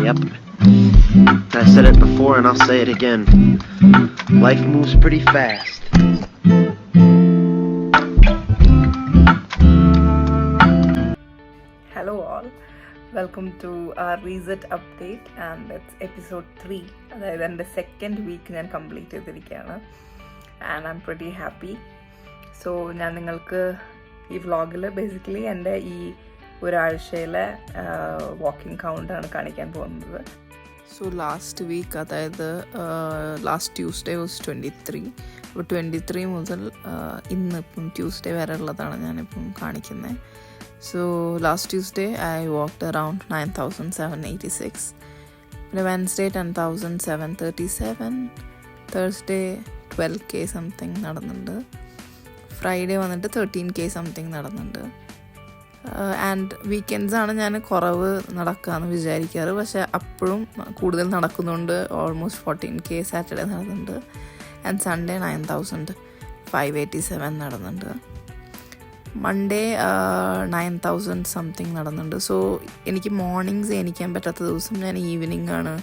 Yep. I said it before and I'll say it again. Life moves pretty fast. Hello all. Welcome to our reset update and it's episode 3. അതായത് എൻ്റെ second week ഞാൻ complete ചെയ്തിരിക്കുകയാണ് and I M pretty happy. So ഞാൻ നിങ്ങൾക്ക് ഈ വ്ളോഗിൽ basically എൻ്റെ ഈ ഒരാഴ്ചയിലെ വാക്കിംഗ് കൗണ്ടാണ് കാണിക്കാൻ പോകുന്നത്. സോ ലാസ്റ്റ് വീക്ക് അതായത് ലാസ്റ്റ് ട്യൂസ്ഡേ വാസ് 23. അപ്പോൾ 23 മുതൽ ഇന്ന് ഇപ്പം ട്യൂസ്ഡേ വരെ ഉള്ളതാണ് ഞാനിപ്പം കാണിക്കുന്നത്. So last Tuesday I walked around 9,786. Wednesday 10,737. Thursday 12k something നടന്നുണ്ട്. Friday വന്നിട്ട് 13k something നടന്നുണ്ട്. ആൻഡ് വീക്കെൻഡ്സ് ആണ് ഞാൻ കുറവ് നടക്കാമെന്ന് വിചാരിക്കാറ്, പക്ഷെ അപ്പോഴും കൂടുതൽ നടക്കുന്നുണ്ട്. ഓൾമോസ്റ്റ് 14k സാറ്റർഡേ നടന്നുണ്ട്. ആൻഡ് സൺഡേ 9,587 നടന്നുണ്ട്. മൺഡേ 9,000 സംതിങ് നടന്നുണ്ട്. സോ എനിക്ക് മോർണിംഗ്സ് എണീക്കാൻ പറ്റാത്ത ദിവസം ഞാൻ ഈവനിങ് ആണ്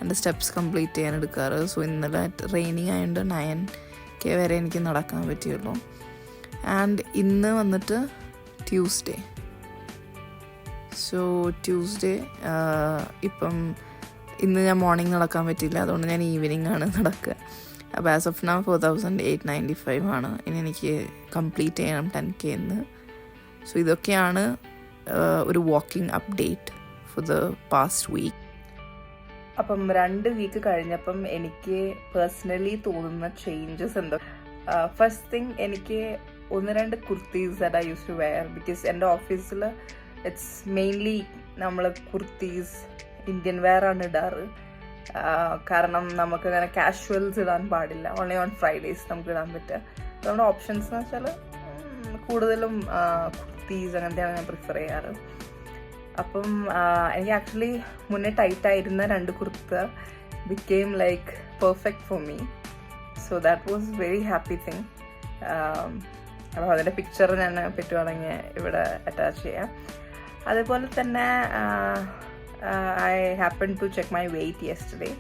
എൻ്റെ സ്റ്റെപ്സ് കംപ്ലീറ്റ് ചെയ്യാൻ എടുക്കാറ്. സോ ഇന്നലെ റെയിനിങ് ആയതുകൊണ്ട് 9k വരെ എനിക്ക് നടക്കാൻ പറ്റിയുള്ളൂ. ആൻഡ് ഇന്ന് വന്നിട്ട് ട്യൂസ്ഡേ. സോ ട്യൂസ്ഡേ ഇപ്പം ഇന്ന് ഞാൻ മോർണിംഗ് നടക്കാൻ പറ്റില്ല, അതുകൊണ്ട് ഞാൻ ഈവനിങ് ആണ് നടക്കുക. അപ്പോൾ ആസ് ഓഫ് നൗ 4,895 ആണ് ഇനി എനിക്ക് കംപ്ലീറ്റ് ചെയ്യണം 10k എന്ന്. സോ ഇതൊക്കെയാണ് ഒരു walking update for the past week. അപ്പം 2 വീക്ക് കഴിഞ്ഞപ്പം എനിക്ക് പേഴ്സണലി തോന്നുന്ന ചേഞ്ചസ് എന്താ? ഫസ്റ്റ് തിങ്, എനിക്ക് 1-2 kurtis that I use to wear because എൻ്റെ ഓഫീസിൽ ഇറ്റ്സ് മെയിൻലി നമ്മൾ കുർത്തീസ് ഇന്ത്യൻ വെയർ ആണ് ഇടാറ്. കാരണം നമുക്ക് അങ്ങനെ കാഷ്വൽസ് ഇടാൻ പാടില്ല. ഓൺലി ഓൺ ഫ്രൈഡേയ്സ് നമുക്ക് ഇടാൻ പറ്റുക. നമ്മുടെ ഓപ്ഷൻസ് എന്ന് വെച്ചാൽ കൂടുതലും കുർത്തീസ് അങ്ങനത്തെയാണ് ഞാൻ പ്രിഫർ ചെയ്യാറ്. അപ്പം എനിക്ക് ആക്ച്വലി മുന്നേ ടൈറ്റായിരുന്ന 2 kurta became like perfect for me. So that was very happy thing. അപ്പോൾ അതിൻ്റെ പിക്ചർ ഞാൻ പറ്റുവാണെങ്കിൽ ഇവിടെ അറ്റാച്ച് ചെയ്യാം. അതേപോലെ തന്നെ I happened to check my weight yesterday.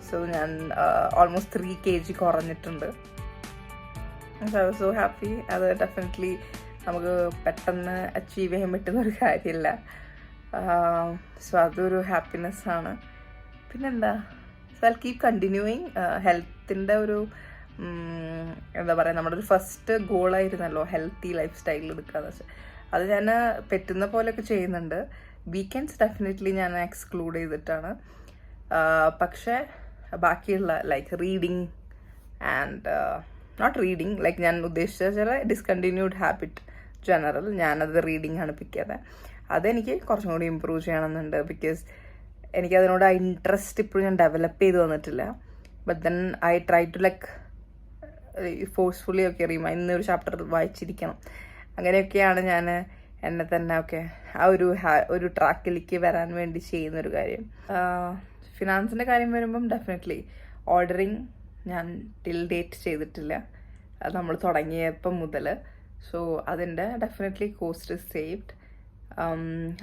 So ഞാൻ almost 3 kg കുറഞ്ഞിട്ടുണ്ട്. So I was so happy. അത് ഡെഫിനറ്റ്ലി നമുക്ക് പെട്ടെന്ന് അച്ചീവ് ചെയ്യാൻ പറ്റുന്നൊരു കാര്യമില്ല. സോ അതൊരു ഹാപ്പിനെസ് ആണ്. പിന്നെന്താ, സോ ഐ കീപ് കണ്ടിന്യൂയിങ്. ഹെൽത്തിൻ്റെ ഒരു എന്താ പറയുക, നമ്മുടെ ഒരു ഫസ്റ്റ് ഗോളായിരുന്നല്ലോ ഹെൽത്തി ലൈഫ് സ്റ്റൈൽ എടുക്കാന്ന് വെച്ചാൽ. അത് ഞാൻ പറ്റുന്ന പോലെയൊക്കെ ചെയ്യുന്നുണ്ട്. വീക്കെൻഡ്സ് ഡെഫിനറ്റ്ലി ഞാൻ എക്സ്ക്ലൂഡ് ചെയ്തിട്ടാണ്. പക്ഷേ ബാക്കിയുള്ള like reading and not reading, like ഞാൻ ഉദ്ദേശിച്ച ചില ഡിസ്കണ്ടിന്യൂഡ് ഹാബിറ്റ് ജനറൽ, ഞാനത് റീഡിങ് ആണ് പിക്ക് ചെയ്തത്. അതെനിക്ക് കുറച്ചും കൂടി ഇമ്പ്രൂവ് ചെയ്യണമെന്നുണ്ട്. ബിക്കോസ് എനിക്കതിനോട് ആ ഇൻട്രസ്റ്റ് ഇപ്പോഴും ഞാൻ ഡെവലപ്പ് ചെയ്ത് വന്നിട്ടില്ല. But then I try to like forcefully ഒക്കെ അറിയുമ്പോൾ ഇന്നൊരു ചാപ്റ്റർ വായിച്ചിരിക്കണം. അങ്ങനെയൊക്കെയാണ് ഞാൻ എന്നെ തന്നെ ഒക്കെ ആ ഒരു ട്രാക്കിലേക്ക് വരാൻ വേണ്ടി ചെയ്യുന്നൊരു കാര്യം. ഫിനാൻസിൻ്റെ കാര്യം വരുമ്പം ഡെഫിനറ്റ്ലി ഓർഡറിങ് ഞാൻ ടിൽ ഡേറ്റ് ചെയ്തിട്ടില്ല. അത് നമ്മൾ തുടങ്ങിയപ്പം മുതൽ. സോ അതിൻ്റെ ഡെഫിനറ്റ്ലി കോസ്റ്റ് ഇസ് സേവ്ഡ്.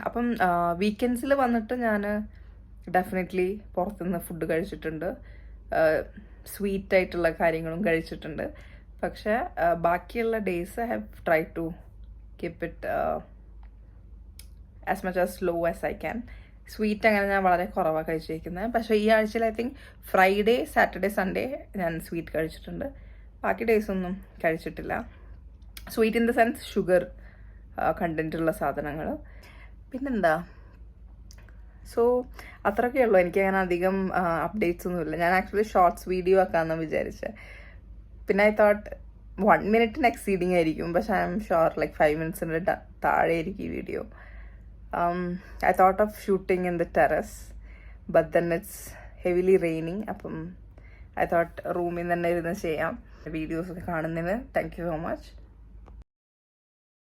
അപ്പം വീക്കെൻഡ്സിൽ വന്നിട്ട് ഞാൻ ഡെഫിനറ്റ്ലി പുറത്തുനിന്ന് ഫുഡ് കഴിച്ചിട്ടുണ്ട്, സ്വീറ്റായിട്ടുള്ള കാര്യങ്ങളും കഴിച്ചിട്ടുണ്ട്. പക്ഷേ ബാക്കിയുള്ള days I have try to keep it as much as low as I can. Sweet അങ്ങനെ ഞാൻ വളരെ കുറവാണ് കഴിച്ചിരിക്കുന്നത്. പക്ഷേ ഈ ആഴ്ചയിൽ I think Friday, Saturday, Sunday ഞാൻ സ്വീറ്റ് കഴിച്ചിട്ടുണ്ട്. ബാക്കി ഡേയ്സ് ഒന്നും കഴിച്ചിട്ടില്ല. Sweet in the sense sugar കണ്ടൻറ്റുള്ള സാധനങ്ങൾ. പിന്നെന്താ, സോ അത്രയൊക്കെ ഉള്ളൂ. എനിക്കങ്ങനെ അധികം അപ്ഡേറ്റ്സ് ഒന്നുമില്ല. ഞാൻ ആക്ച്വലി ഷോർട്സ് വീഡിയോ ആക്കാമെന്ന് വിചാരിച്ചത്. പിന്നെ ഐ തോട്ട് 1 minute എക്സീഡിങ് ആയിരിക്കും, പക്ഷെ I am sure like 5 minutes താഴെ ആയിരിക്കും ഈ video. I thought of shooting in the terrace, but then it's heavily raining. അപ്പം I thought റൂമിൽ തന്നെ ഇരുന്ന് ചെയ്യാം. വീഡിയോസൊക്കെ കാണുന്നതിന് താങ്ക് യു സോ മച്ച്.